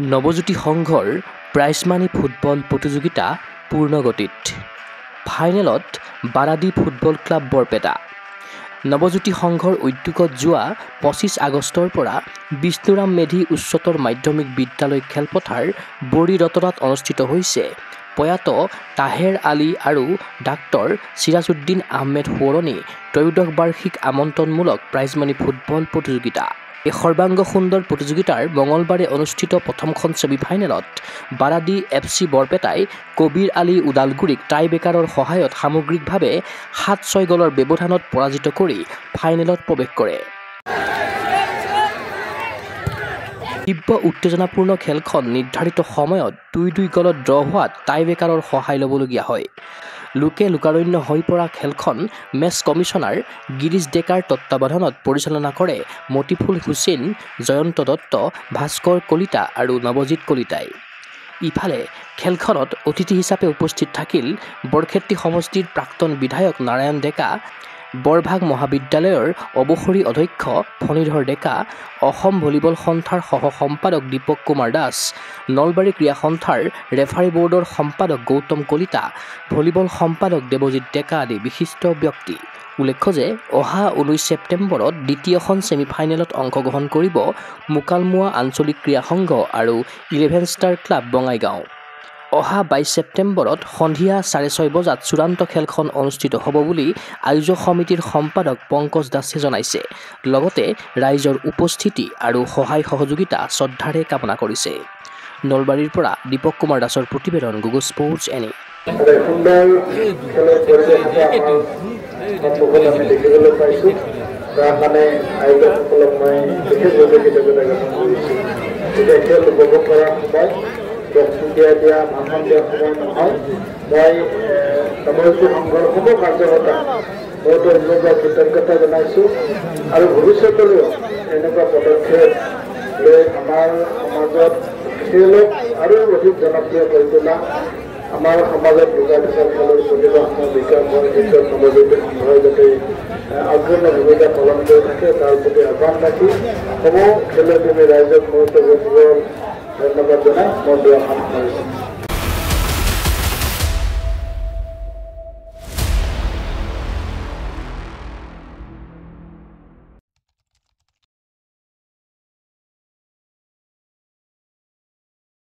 নৱজ্যোতি সংঘৰ prize money football প্ৰতিযোগিতা পূৰ্ণগতিত। ফাইনেলত বাৰাদি ফুটবল ক্লাব বৰপেটা। নৱজ্যোতি সংঘৰ উদ্যোগত যোৱা 25 আগষ্টৰ পৰা বিষ্ণুৰাম মেধি উচ্চতৰ মাধ্যমিক বিদ্যালয় খেলপথাৰ বৰি ৰতনাত অনুষ্ঠিত হৈছে প্ৰয়াত তাহেৰ আলী আৰু ডাক্তৰ চিৰাজউদ্দিন আহমেদ সোঁৱৰণী ত্ৰয়োদশ বাৰ্ষিক আমন্ত্ৰণমূলক প্ৰাইজমানি ফুটবল প্ৰতিযোগিতা। এই সৰ্বাংগ সুন্দৰ প্ৰতিযোগিতাৰ মঙলবাৰে অনুষ্ঠিত প্ৰথমখন ছেমিফাইনেলত বাৰাদি FC বৰপেটাই কবিৰ আলী ওদালগুৰিক টাইব্ৰেকাৰৰ সহায়ত সামগ্ৰিকভাৱে 7-6 গ'লৰ ব্যৱধানত পৰাজিত কৰি ফাইনেলত প্ৰৱেশ কৰে। তীব্ৰ উত্তেজনাপূৰ্ণ খেলখন নিৰ্ধাৰিত সময়ত 2-2 গ'লত ড্ৰ হোৱাত টাইব্ৰেকাৰৰ সহায় ল'বলগীয়া হয়। লোকে লোকাৰণ্য হৈ পৰা খেলখন মেচ কমিছনাৰ গিৰীশ ডেকাৰ তত্বাৱধানত পৰিচালনা কৰে মতিফুল হুছেইন, জয়ন্ত দত্ত, ভাস্কৰ কলিতা আৰু নৱজিৎ কলিতাই। ইফালে খেলখনত অতিথি হিচাপে উপস্থিত থাকিল বৰক্ষেত্ৰী সমষ্টিৰ প্ৰাক্তন বিধায়ক নাৰায়ণ ডেকা, বৰভাগ মহাবিদ্যালয়ৰ অৱসৰী অধ্যক্ষ ফণীধৰ ডেকা, অসম ভলীবল সন্থাৰ সহ সম্পাদক দীপক কুমাৰ দাস, নলবাৰী ক্ৰীড়া সন্থাৰ ৰেফাৰী বৰ্ডৰ সম্পাদক গৌতম কলিতা, ভলীবল সম্পাদক দেৱজিৎ ডেকা আদি বিশিষ্ট ব্যক্তি। উল্লেখ্য যে অহা 19 ছেপ্টেম্বৰত দ্বিতীয়খন ছেমিফাইনেলত অংশগ্ৰহণ কৰিব মুকালমুৱা আঞ্চলিক ক্ৰীড়া সংঘ আৰু 11 ষ্টাৰ ক্লাব বঙাইগাঁও। অহা 22 ছেপ্টেম্বৰত সন্ধিয়া 6:30 বজাত চূড়ান্ত খেলখন অনুষ্ঠিত হ'ব বুলি আয়োজক সমিতিৰ সম্পাদক পংকজ দাসে জনাইছে। লগতে ৰাইজৰ উপস্থিতি আৰু সহায় সহযোগিতা শ্ৰদ্ধাৰে কামনা কৰিছে। নলবাৰীৰ পৰা দীপক কুমাৰ দাসৰ প্ৰতিবেদন, গুগল স্পৰ্টছ এনি। দিয়া ভাষণ দিয়া সময় নহয়। মই নৱজ্যোতি সংঘৰ সমূহ কাৰ্যকৰ্তা বহুতো ধন্যবাদ কৃতজ্ঞতা জনাইছোঁ আৰু ভৱিষ্যতলৈও এনেকুৱা পদক্ষেপ লৈ আমাৰ সমাজত খেলক আৰু অধিক জনপ্ৰিয় কৰি তোলা, আমাৰ সমাজত যোগাযোগৰ খেলৰ প্ৰতিভাসমূহ বিকাশ হয়, ক্ষেত্ৰত নৱজ্যোতি সংঘই যাতে অগ্ৰণী ভূমিকা পালন কৰি থাকে তাৰ প্ৰতি আহ্বান ৰাখি সমূহ খেলপ্ৰেমী ৰাইজক মূৰত ধন্যবাদ জনাই মই দুআষাৰ কৰিছোঁ।